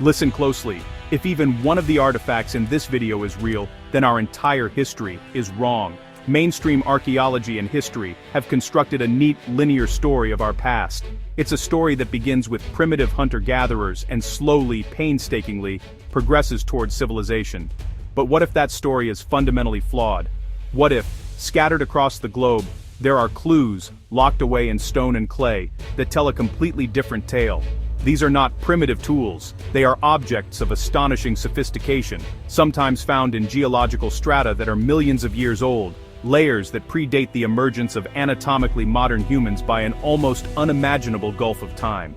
Listen closely. If even one of the artifacts in this video is real, then our entire history is wrong. Mainstream archaeology and history have constructed a neat, linear story of our past. It's a story that begins with primitive hunter-gatherers and slowly, painstakingly, progresses towards civilization. But what if that story is fundamentally flawed? What if, scattered across the globe, there are clues, locked away in stone and clay, that tell a completely different tale? These are not primitive tools, they are objects of astonishing sophistication, sometimes found in geological strata that are millions of years old, layers that predate the emergence of anatomically modern humans by an almost unimaginable gulf of time.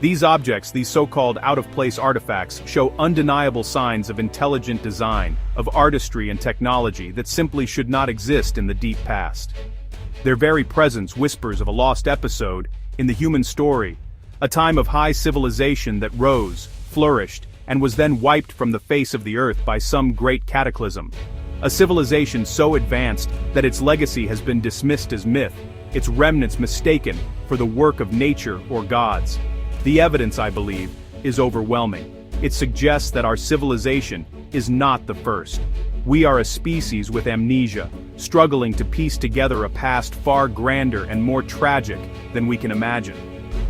These objects, these so-called out-of-place artifacts, show undeniable signs of intelligent design, of artistry and technology that simply should not exist in the deep past. Their very presence whispers of a lost episode in the human story, a time of high civilization that rose, flourished, and was then wiped from the face of the earth by some great cataclysm. A civilization so advanced that its legacy has been dismissed as myth, its remnants mistaken for the work of nature or gods. The evidence, I believe, is overwhelming. It suggests that our civilization is not the first. We are a species with amnesia, struggling to piece together a past far grander and more tragic than we can imagine.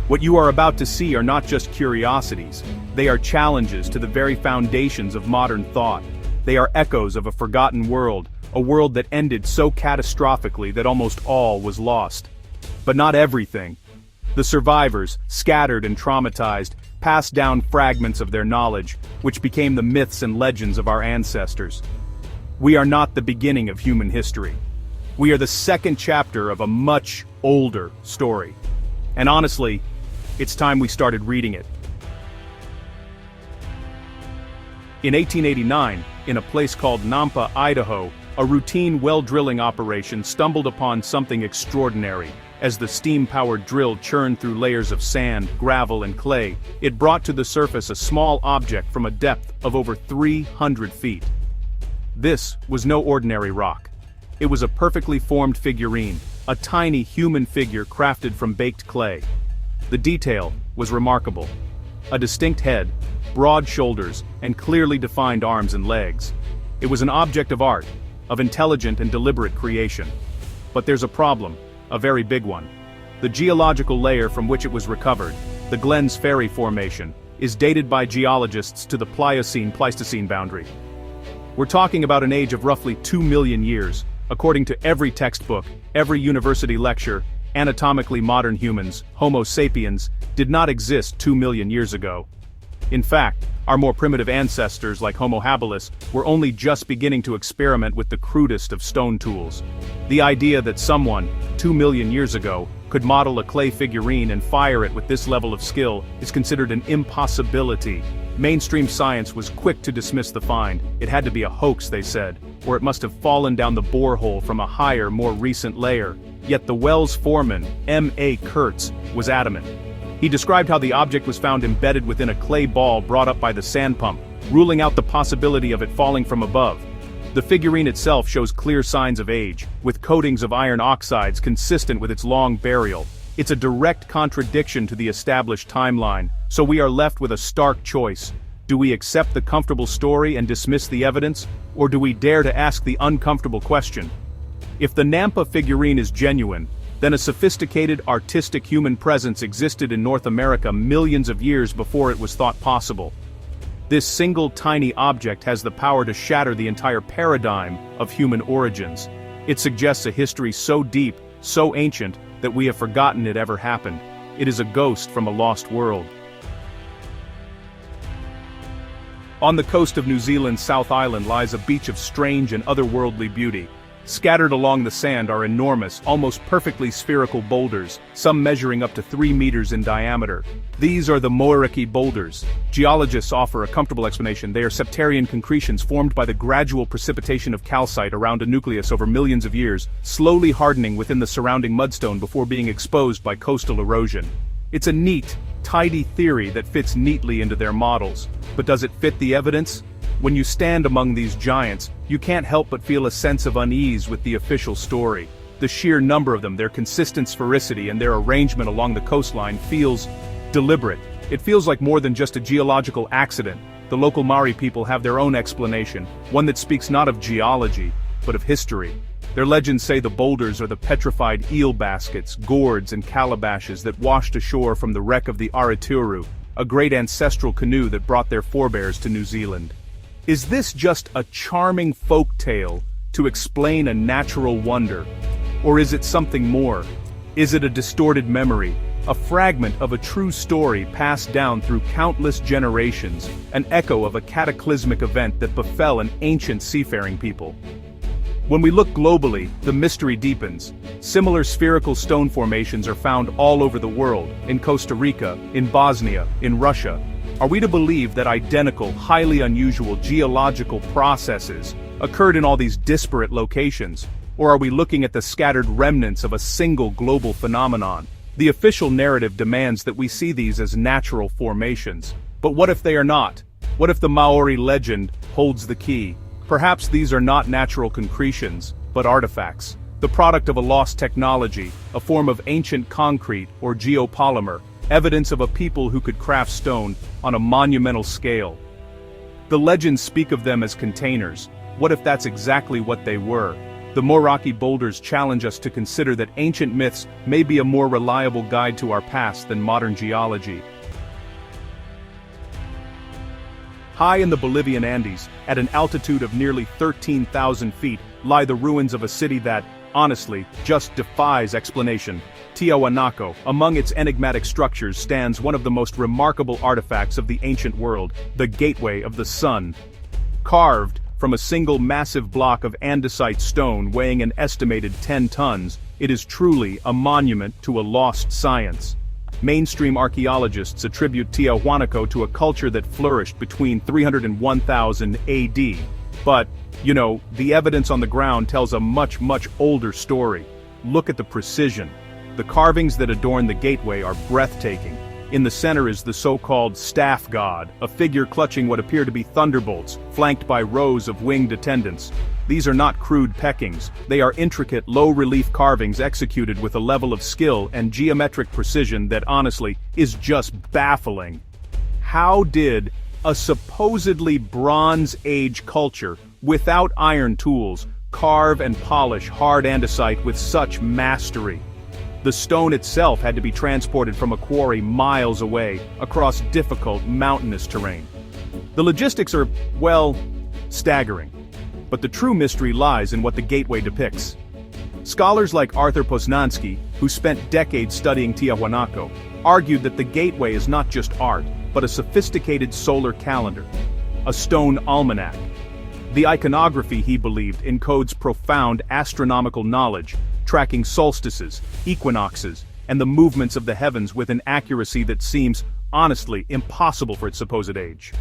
What you are about to see are not just curiosities, they are challenges to the very foundations of modern thought. They are echoes of a forgotten world, a world that ended so catastrophically that almost all was lost. But not everything. The survivors, scattered and traumatized, passed down fragments of their knowledge, which became the myths and legends of our ancestors. We are not the beginning of human history. We are the second chapter of a much older story. And honestly, it's time we started reading it. In 1889, in a place called Nampa, Idaho, a routine well drilling operation stumbled upon something extraordinary. As the steam-powered drill churned through layers of sand, gravel, and clay, it brought to the surface a small object from a depth of over 300 feet. This was no ordinary rock. It was a perfectly formed figurine, a tiny human figure crafted from baked clay. The detail was remarkable. A distinct head, broad shoulders, and clearly defined arms and legs. It was an object of art, of intelligent and deliberate creation. But there's a problem, a very big one. The geological layer from which it was recovered, the Glens Ferry Formation, is dated by geologists to the Pliocene-Pleistocene boundary. We're talking about an age of roughly 2 million years, according to every textbook, every university lecture. Anatomically modern humans, Homo sapiens, did not exist 2 million years ago. In fact, our more primitive ancestors like Homo habilis were only just beginning to experiment with the crudest of stone tools. The idea that someone, 2 million years ago, could model a clay figurine and fire it with this level of skill is considered an impossibility. Mainstream science was quick to dismiss the find. It had to be a hoax, they said, or it must have fallen down the borehole from a higher, more recent layer. Yet the well's foreman, M.A. Kurtz, was adamant. He described how the object was found embedded within a clay ball brought up by the sand pump, ruling out the possibility of it falling from above. The figurine itself shows clear signs of age, with coatings of iron oxides consistent with its long burial. It's a direct contradiction to the established timeline, so we are left with a stark choice. Do we accept the comfortable story and dismiss the evidence, or do we dare to ask the uncomfortable question? If the Nampa figurine is genuine, then a sophisticated, artistic human presence existed in North America millions of years before it was thought possible. This single tiny object has the power to shatter the entire paradigm of human origins. It suggests a history so deep, so ancient, that we have forgotten it ever happened. It is a ghost from a lost world. On the coast of New Zealand's South Island lies a beach of strange and otherworldly beauty. Scattered along the sand are enormous, almost perfectly spherical boulders, some measuring up to 3 meters in diameter. These are the Moeraki boulders. Geologists offer a comfortable explanation. They are septarian concretions formed by the gradual precipitation of calcite around a nucleus over millions of years, slowly hardening within the surrounding mudstone before being exposed by coastal erosion. It's a neat, tidy theory that fits neatly into their models. But does it fit the evidence? When you stand among these giants, you can't help but feel a sense of unease with the official story. The sheer number of them, their consistent sphericity, and their arrangement along the coastline feels deliberate. It feels like more than just a geological accident. The local Maori people have their own explanation, one that speaks not of geology, but of history. Their legends say the boulders are the petrified eel baskets, gourds, and calabashes that washed ashore from the wreck of the Aratiuru, a great ancestral canoe that brought their forebears to New Zealand. Is this just a charming folk tale to explain a natural wonder? Or is it something more? Is it a distorted memory, a fragment of a true story passed down through countless generations, an echo of a cataclysmic event that befell an ancient seafaring people? When we look globally, the mystery deepens. Similar spherical stone formations are found all over the world, in Costa Rica, in Bosnia, in Russia. Are we to believe that identical, highly unusual geological processes occurred in all these disparate locations? Or are we looking at the scattered remnants of a single global phenomenon? The official narrative demands that we see these as natural formations. But what if they are not? What if the Maori legend holds the key? Perhaps these are not natural concretions, but artifacts, the product of a lost technology, a form of ancient concrete or geopolymer, evidence of a people who could craft stone on a monumental scale. The legends speak of them as containers. What if that's exactly what they were? The Moraki boulders challenge us to consider that ancient myths may be a more reliable guide to our past than modern geology. High in the Bolivian Andes, at an altitude of nearly 13,000 feet, lie the ruins of a city that, honestly, just defies explanation. Tiahuanaco, among its enigmatic structures, stands one of the most remarkable artifacts of the ancient world, the Gateway of the Sun. Carved from a single massive block of andesite stone weighing an estimated 10 tons, it is truly a monument to a lost science. Mainstream archaeologists attribute Tiahuanaco to a culture that flourished between 300 and 1000 AD. But, the evidence on the ground tells a much older story. Look at the precision. The carvings that adorn the gateway are breathtaking. In the center is the so-called staff god, a figure clutching what appear to be thunderbolts, flanked by rows of winged attendants. These are not crude peckings, they are intricate, low-relief carvings executed with a level of skill and geometric precision that honestly is just baffling. How did a supposedly Bronze Age culture, without iron tools, carve and polish hard andesite with such mastery? The stone itself had to be transported from a quarry miles away, across difficult, mountainous terrain. The logistics are, staggering. But the true mystery lies in what the gateway depicts. Scholars like Arthur Poznansky, who spent decades studying Tiahuanaco, argued that the gateway is not just art, but a sophisticated solar calendar, a stone almanac. The iconography, he believed, encodes profound astronomical knowledge, tracking solstices, equinoxes, and the movements of the heavens with an accuracy that seems, honestly, impossible for its supposed age.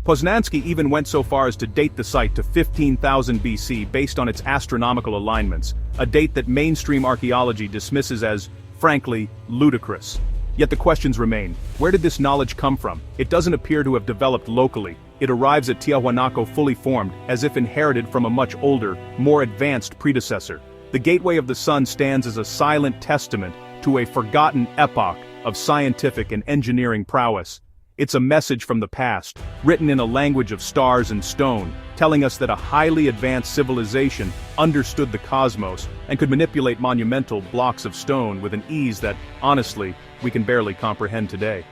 Poznansky even went so far as to date the site to 15,000 BC based on its astronomical alignments, a date that mainstream archaeology dismisses as, frankly, ludicrous. Yet the questions remain. Where did this knowledge come from? It doesn't appear to have developed locally. It arrives at Tiahuanaco fully formed, as if inherited from a much older, more advanced predecessor. The Gateway of the Sun stands as a silent testament to a forgotten epoch of scientific and engineering prowess. It's a message from the past, written in a language of stars and stone, telling us that a highly advanced civilization understood the cosmos and could manipulate monumental blocks of stone with an ease that, honestly, we can barely comprehend today.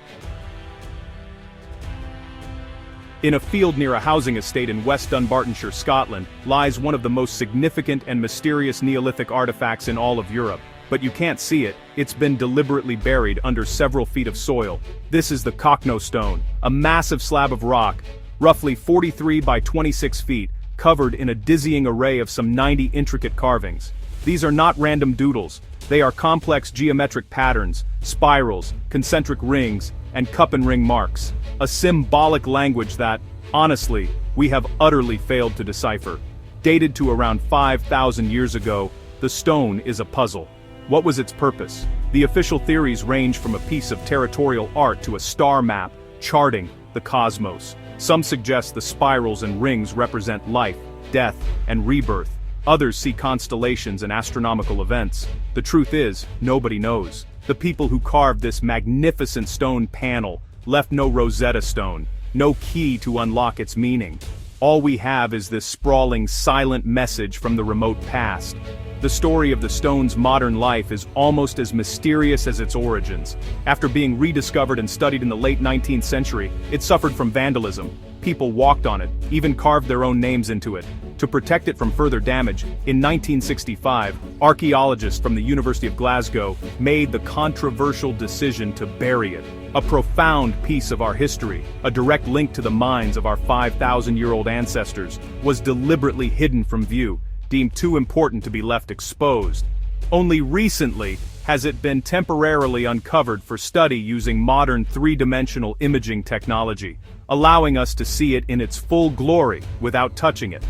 In a field near a housing estate in West Dunbartonshire, Scotland, lies one of the most significant and mysterious Neolithic artifacts in all of Europe. But you can't see it, it's been deliberately buried under several feet of soil. This is the Cockno stone, a massive slab of rock, roughly 43 by 26 feet, covered in a dizzying array of some 90 intricate carvings. These are not random doodles, they are complex geometric patterns, spirals, concentric rings, and cup and ring marks. A symbolic language that, honestly, we have utterly failed to decipher. Dated to around 5,000 years ago, the stone is a puzzle. What was its purpose? The official theories range from a piece of territorial art to a star map, charting the cosmos. Some suggest the spirals and rings represent life, death, and rebirth. Others see constellations and astronomical events. The truth is, nobody knows. The people who carved this magnificent stone panel left no Rosetta Stone, no key to unlock its meaning. All we have is this sprawling, silent message from the remote past. The story of the stone's modern life is almost as mysterious as its origins. After being rediscovered and studied in the late 19th century, it suffered from vandalism. People walked on it, even carved their own names into it. To protect it from further damage, in 1965, archaeologists from the University of Glasgow made the controversial decision to bury it. A profound piece of our history, a direct link to the minds of our 5,000-year-old ancestors, was deliberately hidden from view, deemed too important to be left exposed. Only recently has it been temporarily uncovered for study using modern three-dimensional imaging technology, allowing us to see it in its full glory without touching it.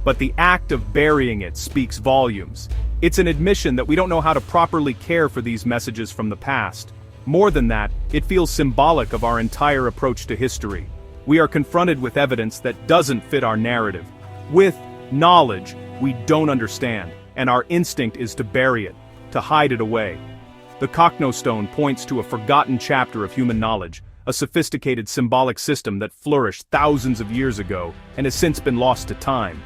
But the act of burying it speaks volumes. It's an admission that we don't know how to properly care for these messages from the past. More than that, it feels symbolic of our entire approach to history. We are confronted with evidence that doesn't fit our narrative. With knowledge we don't understand, and our instinct is to bury it, to hide it away. The Cockno stone points to a forgotten chapter of human knowledge, a sophisticated symbolic system that flourished thousands of years ago and has since been lost to time.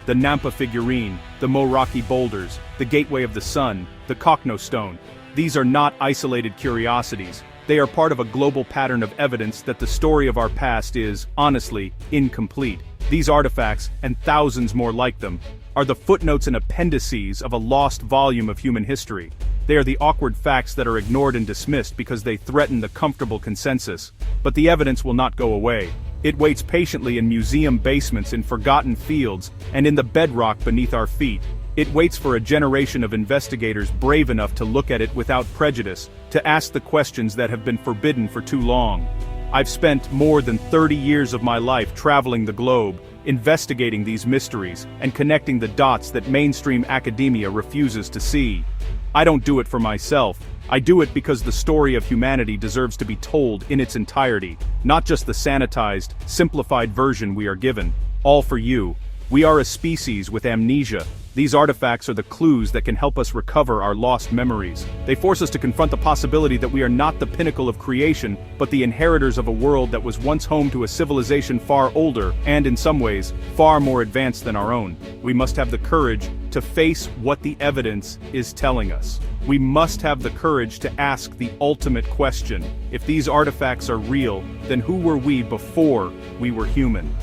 The Nampa figurine, the Moeraki boulders, the Gateway of the Sun, the Cockno stone. These are not isolated curiosities. They are part of a global pattern of evidence that the story of our past is, honestly, incomplete. These artifacts, and thousands more like them, are the footnotes and appendices of a lost volume of human history. They are the awkward facts that are ignored and dismissed because they threaten the comfortable consensus. But the evidence will not go away. It waits patiently in museum basements, in forgotten fields, and in the bedrock beneath our feet. It waits for a generation of investigators brave enough to look at it without prejudice, to ask the questions that have been forbidden for too long. I've spent more than 30 years of my life traveling the globe, investigating these mysteries, and connecting the dots that mainstream academia refuses to see. I don't do it for myself. I do it because the story of humanity deserves to be told in its entirety, not just the sanitized, simplified version we are given. All for you. We are a species with amnesia. These artifacts are the clues that can help us recover our lost memories. They force us to confront the possibility that we are not the pinnacle of creation, but the inheritors of a world that was once home to a civilization far older, and in some ways, far more advanced than our own. We must have the courage to face what the evidence is telling us. We must have the courage to ask the ultimate question. If these artifacts are real, then who were we before we were human?